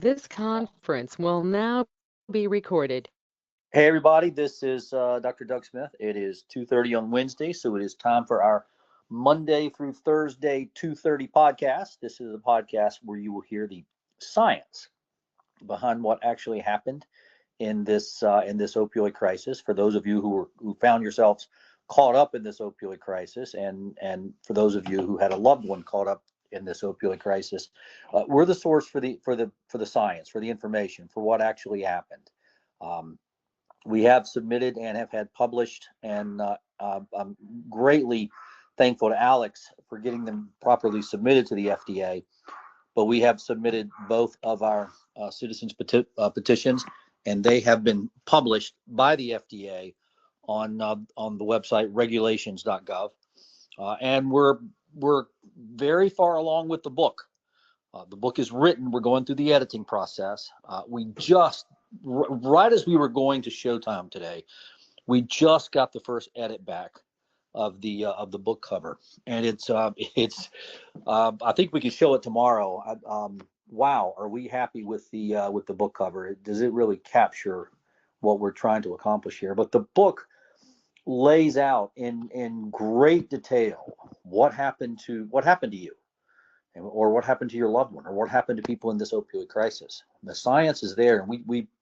This conference will now be recorded. Hey everybody, this is Dr. Doug Smith. It is 2:30 on Wednesday, so it is time for our Monday through Thursday 2:30 podcast. This is a podcast where you will hear the science behind what actually happened in this opioid crisis. For those of you who found yourselves caught up in this opioid crisis, and for those of you who had a loved one caught up in this opioid crisis, we're the source for the science, for the information, for what actually happened. We have submitted and have had published, and I'm greatly thankful to Alex for getting them properly submitted to the FDA. But we have submitted both of our citizens petitions, and they have been published by the FDA on the website regulations.gov, and we're very far along with the book. The book is written. We're going through the editing process. We just right as we were going to Showtime today, we just got the first edit back of the book cover, and it's I think we can show it tomorrow. Wow, are we happy with the book cover? Does it really capture what we're trying to accomplish here? But the book lays out in great detail what happened to you, or what happened to your loved one, or what happened to people in this opioid crisis. The science is there, and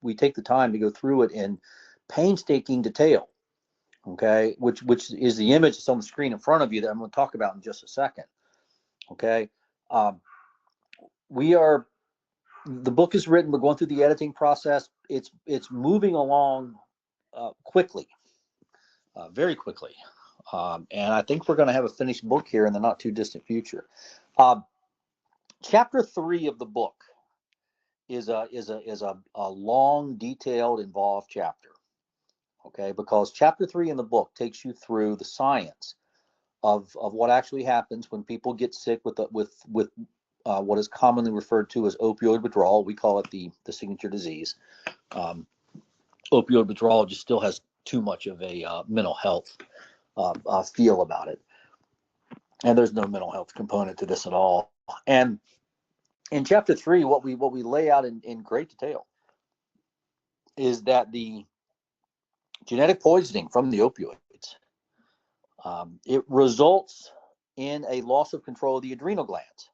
we take the time to go through it in painstaking detail. Okay, which is the image that's on the screen in front of you that I'm going to talk about in just a second. Okay, the book is written. We're going through the editing process. It's moving along quickly, very quickly, and I think we're going to have a finished book here in the not too distant future. Chapter 3 of the book is a long, detailed, involved chapter. Okay, because chapter 3 in the book takes you through the science of what actually happens when people get sick with what is commonly referred to as opioid withdrawal. We call it the signature disease. Opioid withdrawal just still has too much of a mental health feel about it, and there's no mental health component to this at all. And in chapter 3, what we lay out in great detail is that the genetic poisoning from the opioids, it results in a loss of control of the adrenal glands.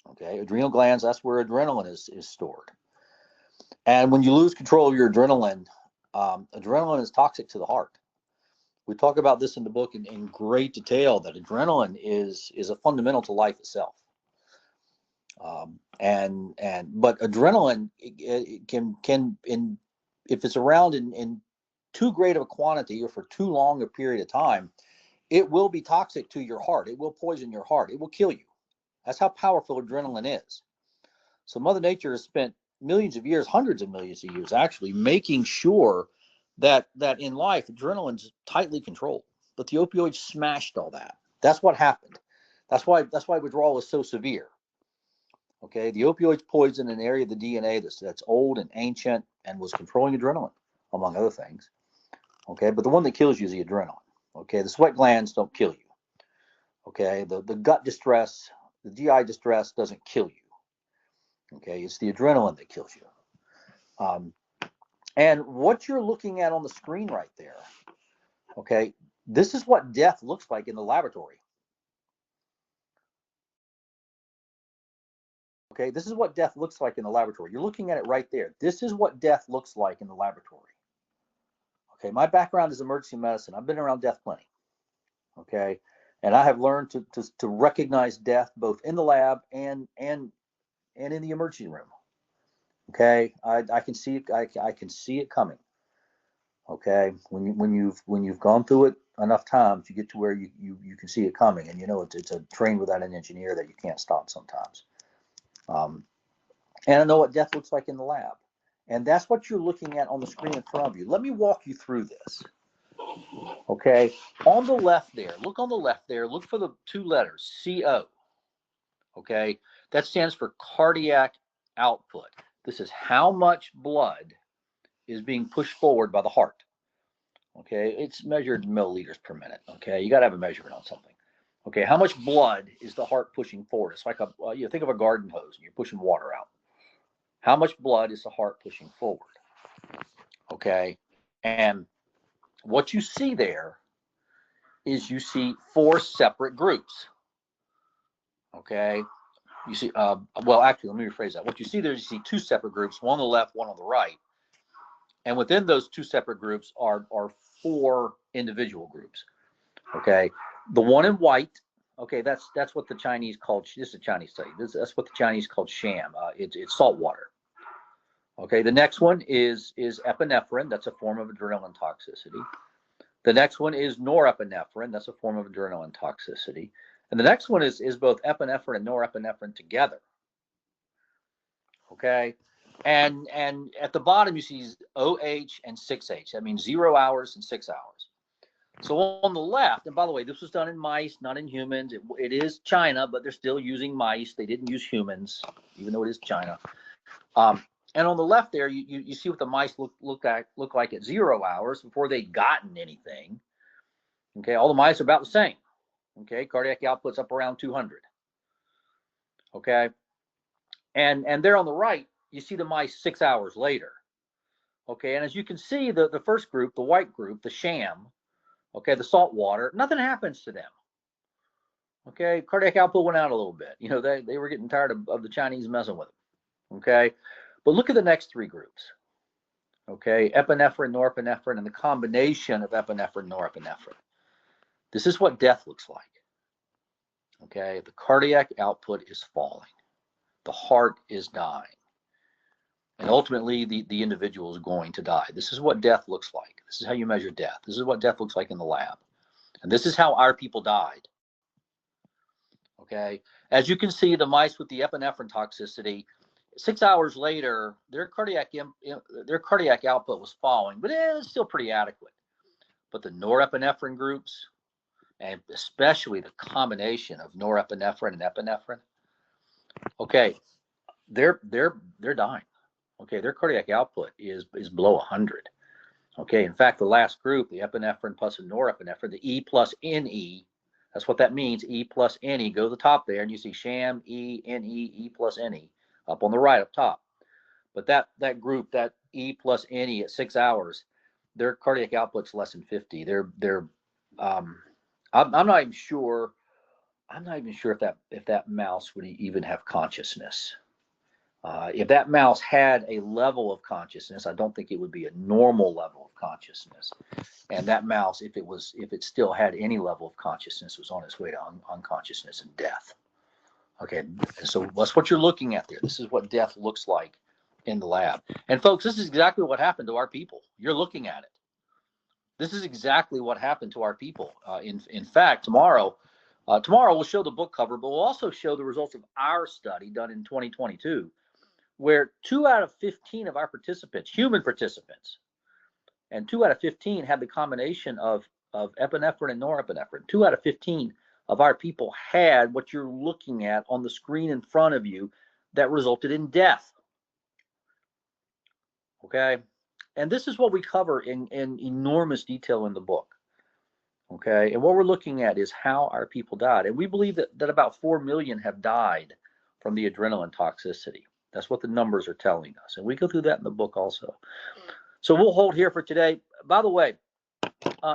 Okay, adrenal glands, that's where adrenaline is stored. And when you lose control of your adrenaline, adrenaline is toxic to the heart. We talk about this in the book in great detail, that adrenaline is a fundamental to life itself. But adrenaline, it can if it's around in too great of a quantity or for too long a period of time, it will be toxic to your heart. It will poison your heart. It will kill you. That's how powerful adrenaline is. So Mother Nature has spent millions of years, hundreds of millions of years actually, making sure that in life adrenaline's tightly controlled. But the opioids smashed all that. That's what happened. That's why withdrawal is so severe. Okay, the opioids poison an area of the DNA that's old and ancient and was controlling adrenaline, among other things. Okay, but the one that kills you is the adrenaline. Okay, the sweat glands don't kill you. Okay, the gut distress, the GI distress doesn't kill you. Okay, it's the adrenaline that kills you. And what you're looking at on the screen right there, okay, this is what death looks like in the laboratory. Okay, this is what death looks like in the laboratory. You're looking at it right there. This is what death looks like in the laboratory. Okay, my background is emergency medicine. I've been around death plenty. Okay, and I have learned to recognize death both in the lab and in the emergency room. Okay, I can see it. I can see it coming. Okay, when you've gone through it enough times, you get to where you can see it coming, and you know it's a train without an engineer that you can't stop sometimes. And I know what death looks like in the lab, and that's what you're looking at on the screen in front of you. Let me walk you through this. Okay, on the left there, look on the left there. Look for the two letters CO. Okay, that stands for cardiac output. This is how much blood is being pushed forward by the heart. Okay, it's measured in milliliters per minute. Okay, you got to have a measurement on something. Okay, how much blood is the heart pushing forward? It's like think of a garden hose and you're pushing water out. How much blood is the heart pushing forward? Okay. And what you see there is you see 4 separate groups. Okay. You see, well, actually, let me rephrase that. What you see there is you see 2 separate groups, one on the left, one on the right. And within those 2 separate groups are 4 individual groups. Okay. The one in white, okay, that's what the Chinese called, this is a Chinese study. That's what the Chinese called sham. It's salt water. Okay. The next one is epinephrine. That's a form of adrenaline toxicity. The next one is norepinephrine. That's a form of adrenaline toxicity. And the next one is both epinephrine and norepinephrine together. Okay. And at the bottom, you see OH and 6H. That means 0 hours and 6 hours. So on the left, and by the way, this was done in mice, not in humans. It is China, but they're still using mice. They didn't use humans, even though it is China. And on the left there, you see what the mice look like at 0 hours before they'd gotten anything. Okay, all the mice are about the same. Okay, cardiac output's up around 200. Okay, and there on the right, you see the mice 6 hours later. Okay, and as you can see, the first group, the white group, the sham, okay, the salt water, nothing happens to them. Okay, cardiac output went out a little bit. You know, they were getting tired of the Chinese messing with them. Okay, but look at the next 3 groups. Okay, epinephrine, norepinephrine, and the combination of epinephrine, norepinephrine. This is what death looks like. Okay, the cardiac output is falling. The heart is dying. And ultimately, the individual is going to die. This is what death looks like. This is how you measure death. This is what death looks like in the lab. And this is how our people died. Okay, as you can see, the mice with the epinephrine toxicity, 6 hours later, their cardiac output was falling, but it's still pretty adequate. But the norepinephrine groups, and especially the combination of norepinephrine and epinephrine, okay, they're dying. Okay, their cardiac output is below 100. Okay, in fact, the last group, the epinephrine plus the norepinephrine, the E plus NE, that's what that means, E plus NE. Go to the top there, and you see sham, E, NE, E plus NE, up on the right, up top. But that group, that E plus NE at 6 hours, their cardiac output's less than 50. I'm not even sure. I'm not even sure if that mouse would even have consciousness. If that mouse had a level of consciousness, I don't think it would be a normal level of consciousness. And that mouse, if it still had any level of consciousness, was on its way to unconsciousness and death. Okay, so that's what you're looking at there. This is what death looks like in the lab. And folks, this is exactly what happened to our people. You're looking at it. This is exactly what happened to our people. In fact, tomorrow we'll show the book cover, but we'll also show the results of our study done in 2022. Where 2 out of 15 of our participants, human participants, and 2 out of 15 had the combination of epinephrine and norepinephrine. 2 out of 15 of our people had what you're looking at on the screen in front of you that resulted in death. Okay, and this is what we cover in enormous detail in the book. Okay, and what we're looking at is how our people died, and we believe that about 4 million have died from the adrenaline toxicity. That's what the numbers are telling us. And we go through that in the book also. So we'll hold here for today. By the way,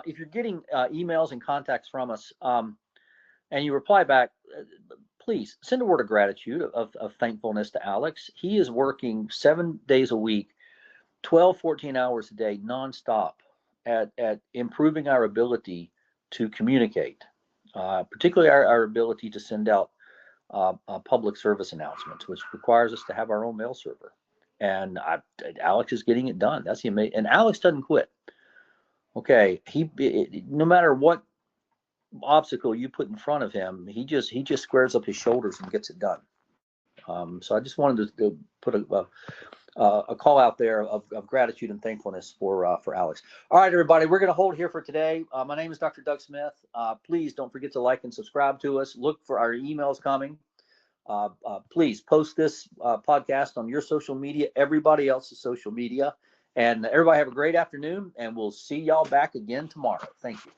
if you're getting emails and contacts from us and you reply back, please send a word of gratitude, of thankfulness to Alex. He is working 7 days a week, 12, 14 hours a day, nonstop at improving our ability to communicate, particularly our ability to send out public service announcements, which requires us to have our own mail server. And Alex is getting it done. That's the amazing. And Alex doesn't quit. Okay, no matter what obstacle you put in front of him, he just squares up his shoulders and gets it done. So I just wanted to put a call out there of gratitude and thankfulness for Alex. All right, everybody, we're going to hold here for today. My name is Dr. Doug Smith. Please don't forget to like and subscribe to us. Look for our emails coming. Please post this podcast on your social media, everybody else's social media. And everybody have a great afternoon, and we'll see y'all back again tomorrow. Thank you.